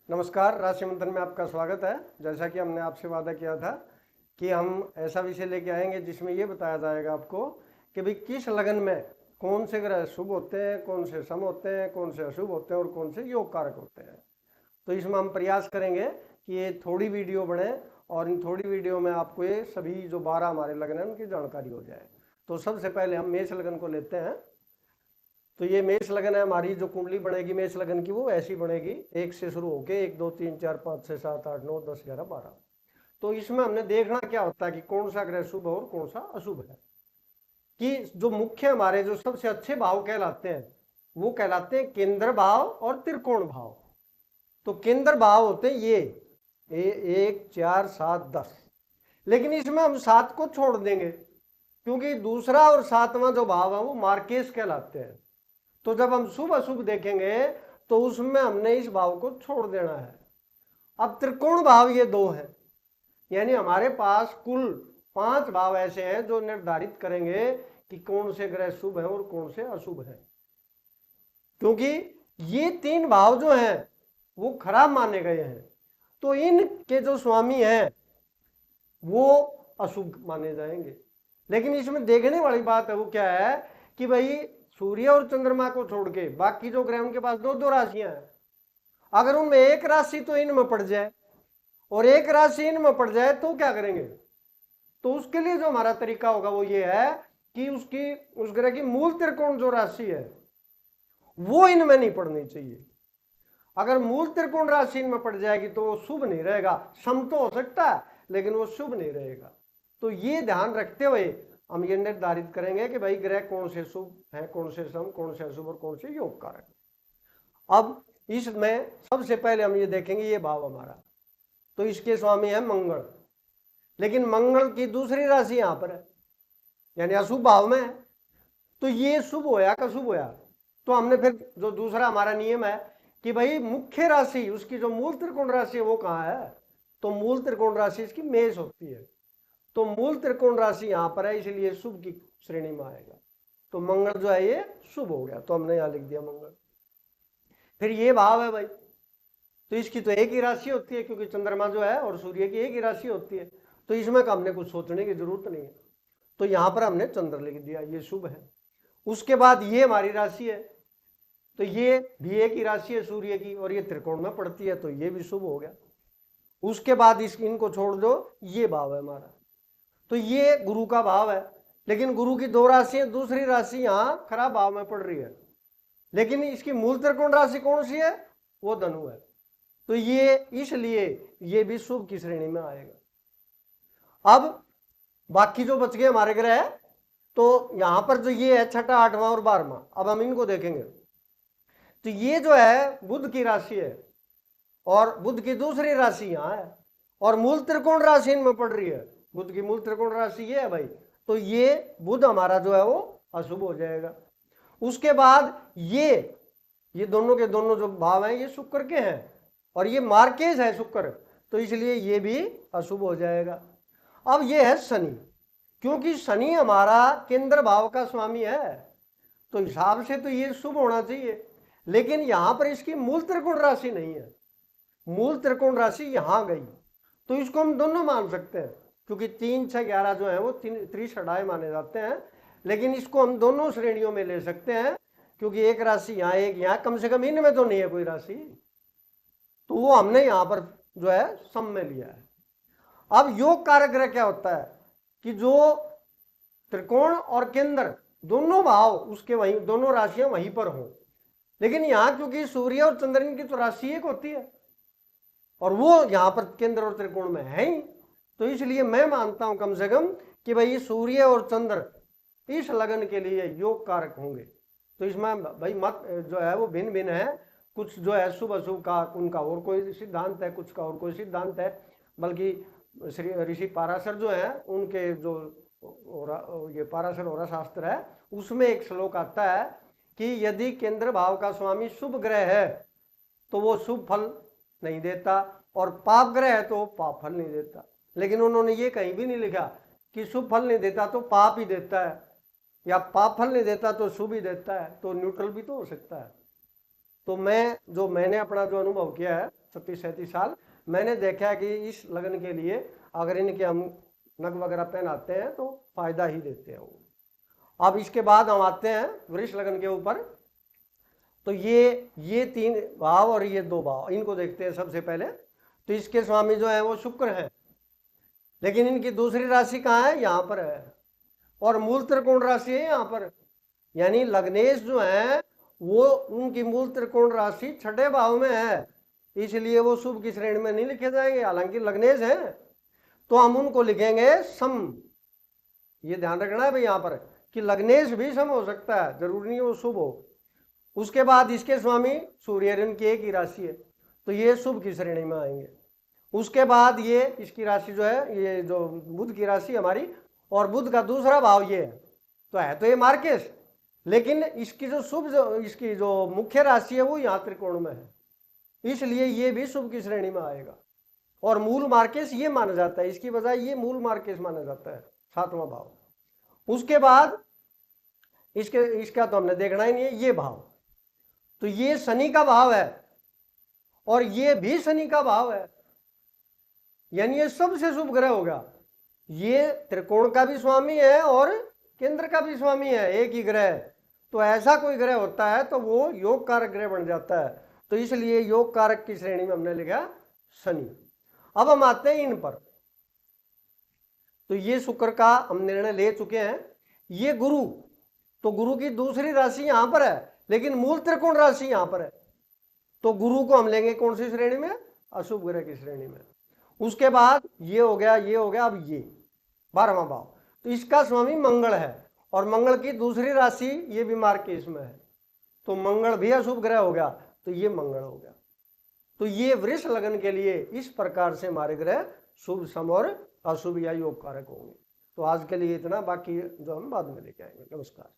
नमस्कार, राशि मंथन में आपका स्वागत है। जैसा कि हमने आपसे वादा किया था कि हम ऐसा विषय लेके आएंगे जिसमें ये बताया जाएगा आपको कि भाई किस लगन में कौन से ग्रह शुभ होते हैं, कौन से सम होते हैं, कौन से अशुभ होते हैं और कौन से योग कारक होते हैं। तो इसमें हम प्रयास करेंगे कि ये थोड़ी वीडियो बने और इन थोड़ी वीडियो में आपको ये सभी जो 12 हमारे लगन हैं उनकी जानकारी हो जाए। तो सबसे पहले हम मेष लगन को लेते हैं। तो ये मेष लगन है, हमारी जो कुंडली बनेगी मेष लगन की वो ऐसी बनेगी, 1 से शुरू होके 1 2 3 4 5 6 7 8 9 10 11 12। तो इसमें हमने देखना क्या होता है कि कौन सा ग्रह शुभ है और कौन सा अशुभ है। कि जो मुख्य हमारे जो सबसे अच्छे भाव कहलाते हैं वो कहलाते हैं केंद्र भाव और त्रिकोण भाव। तो केंद्र भाव होते हैं ये 1 4 7 10, लेकिन इसमें हम 7 को छोड़ देंगे क्योंकि दूसरा और 7वां जो भाव है वो मार्केश कहलाते हैं। तो जब हम शुभ अशुभ देखेंगे तो उसमें हमने इस भाव को छोड़ देना है। अब त्रिकोण भाव ये 2 है, यानी हमारे पास कुल 5 भाव ऐसे हैं जो निर्धारित करेंगे कि कौन से ग्रह शुभ हैं और कौन से अशुभ हैं। क्योंकि ये 3 भाव जो हैं वो खराब माने गए हैं, तो इनके जो स्वामी हैं वो अशुभ माने जाएंगे। लेकिन इसमें देखने वाली बात है वो क्या है कि भाई सूर्य और चंद्रमा को छोड़ के बाकी जो ग्रह उनके पास 2 2 राशियां हैं। अगर उनमें एक राशि तो इनमें पड़ जाए और एक राशि इनमें पड़ जाए तो क्या करेंगे। तो उसके लिए जो हमारा तरीका होगा वो ये है कि उस ग्रह की मूल त्रिकोण जो राशि है वो इनमें नहीं पड़नी चाहिए। अगर मूल त्रिकोण राशि इनमें पड़ जाएगी तो वो शुभ नहीं रहेगा। सम तो हो सकता है लेकिन वो शुभ नहीं रहेगा। तो ये ध्यान रखते हुए हम ये निर्धारित करेंगे कि भाई ग्रह कौन से शुभ है, कौन से सम, कौन से अशुभ और कौन से योग कारक। अब इसमें सबसे पहले हम ये देखेंगे ये भाव हमारा, तो इसके स्वामी है मंगल, लेकिन मंगल की दूसरी राशि यहां पर है यानी अशुभ भाव में है। तो ये शुभ होया का शुभ होया। तो हमने फिर जो दूसरा हमारा नियम है कि भाई मुख्य राशि उसकी जो मूल त्रिकोण राशि है वो कहाँ है, तो मूल त्रिकोण राशि इसकी मेष होती है। तो मूल त्रिकोण राशि यहां पर है इसलिए शुभ की श्रेणी में आएगा। तो मंगल जो है ये शुभ हो गया, तो हमने यहां लिख दिया मंगल। फिर ये भाव है भाई, तो इसकी तो एक ही राशि होती है क्योंकि चंद्रमा जो है और सूर्य की एक ही राशि होती है, तो इसमें का हमने कुछ सोचने की जरूरत नहीं है। तो यहां पर हमने चंद्र लिख दिया, ये शुभ है। उसके बाद ये हमारी राशि है, तो ये भी एक ही राशि है सूर्य की और ये त्रिकोण में पड़ती है, तो ये भी शुभ हो गया। उसके बाद इनको छोड़ दो, ये भाव है हमारा, तो ये गुरु का भाव है। लेकिन गुरु की 2 राशियां, दूसरी राशि यहां खराब भाव में पड़ रही है, लेकिन इसकी मूल त्रिकोण राशि कौन सी है, वो धनु है, तो ये इसलिए ये भी शुभ की श्रेणी में आएगा। अब बाकी जो बच गए हमारे ग्रह, तो यहां पर जो ये है 6ठा 8वां और 12वां, अब हम इनको देखेंगे। तो ये जो है बुध की राशि है और बुध की दूसरी राशि यहां है और मूल त्रिकोण राशि इनमें पड़ रही है। बुध की मूल त्रिकोण राशि ये है भाई, तो ये बुध हमारा जो है वो अशुभ हो जाएगा। उसके बाद ये दोनों के दोनों जो भाव हैं ये शुक्र के हैं और ये मार्केज है शुक्र, तो इसलिए ये भी अशुभ हो जाएगा। अब ये है शनि, क्योंकि शनि हमारा केंद्र भाव का स्वामी है, तो हिसाब से तो ये शुभ होना चाहिए, लेकिन यहां पर इसकी मूल त्रिकोण राशि नहीं है। मूल त्रिकोण राशि यहां गई, तो इसको हम दोनों मान सकते हैं क्योंकि 3 6 11 जो है वो त्रिषडाय माने जाते हैं, लेकिन इसको हम दोनों श्रेणियों में ले सकते हैं क्योंकि एक राशि यहां एक यहां, कम से कम इनमें तो नहीं है कोई राशि, तो वो हमने यहां पर जो है सम में लिया है। अब योग कारक ग्रह क्या होता है कि जो त्रिकोण और केंद्र दोनों भाव उसके वहीं, दोनों राशियां वहीं पर हों, लेकिन यहां क्योंकि सूर्य और चंद्र की तो राशि एक होती है और वो यहां पर केंद्र और त्रिकोण में है ही, तो इसलिए मैं मानता हूं कम से कम कि भाई सूर्य और चंद्र इस लगन के लिए योग कारक होंगे। तो इसमें भाई मत जो है वो भिन्न भिन्न है, कुछ जो है शुभ अशुभ का उनका और कोई सिद्धांत है, कुछ का और कोई सिद्धांत है। बल्कि श्री ऋषि पाराशर जो है उनके जो ये पाराशर और शास्त्र है उसमें एक श्लोक आता है कि यदि केंद्र भाव का स्वामी शुभ ग्रह है तो वो शुभ फल नहीं देता और पाप ग्रह है तो पाप फल नहीं देता। लेकिन उन्होंने ये कहीं भी नहीं लिखा कि शुभ फल नहीं देता तो पाप ही देता है या पाप फल नहीं देता तो शुभ ही देता है, तो न्यूट्रल भी तो हो सकता है। तो मैंने अपना जो अनुभव किया है 36-37 साल, मैंने देखा है कि इस लगन के लिए अगर इनके हम नग वगैरह पहनाते हैं तो फायदा ही देते हैं वो। अब इसके बाद हम आते हैं वृष लगन के ऊपर। तो ये 3 भाव और ये 2 भाव, इनको देखते हैं सबसे पहले। तो इसके स्वामी जो है वो शुक्र है, लेकिन इनकी दूसरी राशि कहाँ है, यहाँ पर है, और मूल त्रिकोण राशि है यहाँ पर। यानी लग्नेश जो है वो उनकी मूल त्रिकोण राशि 6ठे भाव में है, इसलिए वो शुभ की श्रेणी में नहीं लिखे जाएंगे, हालांकि लग्नेश है। तो हम उनको लिखेंगे सम। ये ध्यान रखना है भाई यहाँ पर कि लग्नेश भी सम हो सकता है, जरूरी नहीं वो शुभ हो। उसके बाद इसके स्वामी सूर्य, इनकी एक ही राशि है, तो ये शुभ की श्रेणी में आएंगे। उसके बाद ये इसकी राशि जो है, ये जो बुध की राशि हमारी, और बुध का दूसरा भाव ये है, तो ये मार्केश, लेकिन इसकी जो इसकी जो मुख्य राशि है वो यहाँ त्रिकोण में है, इसलिए ये भी शुभ की श्रेणी में आएगा। और मूल मार्केश ये माना जाता है, इसकी बजाय ये मूल मार्केश माना जाता है, 7वां भाव। उसके बाद इसका तो हमने देखना ही नहीं है, ये भाव, तो ये शनि का भाव है और ये भी शनि का भाव है, यानी ये सबसे शुभ ग्रह होगा। ये त्रिकोण का भी स्वामी है और केंद्र का भी स्वामी है, एक ही ग्रह। तो ऐसा कोई ग्रह होता है तो वो योग कारक ग्रह बन जाता है, तो इसलिए योग कारक की श्रेणी में हमने लिखा शनि। अब हम आते हैं इन पर। तो ये शुक्र का हम निर्णय ले चुके हैं। ये गुरु, तो गुरु की दूसरी राशि यहां पर है, लेकिन मूल त्रिकोण राशि यहां पर है, तो गुरु को हम लेंगे कौन सी श्रेणी में, अशुभ ग्रह की श्रेणी में। उसके बाद ये हो गया, ये हो गया, अब ये 12वां भाव, तो इसका स्वामी मंगल है, और मंगल की दूसरी राशि ये भी मार्केश में है, तो मंगल भी अशुभ ग्रह हो गया, तो ये मंगल हो गया। तो ये वृष लगन के लिए इस प्रकार से हमारे ग्रह शुभ, सम और अशुभ या योग कारक होंगे। तो आज के लिए इतना, बाकी जो हम बाद में लेके आएंगे। नमस्कार।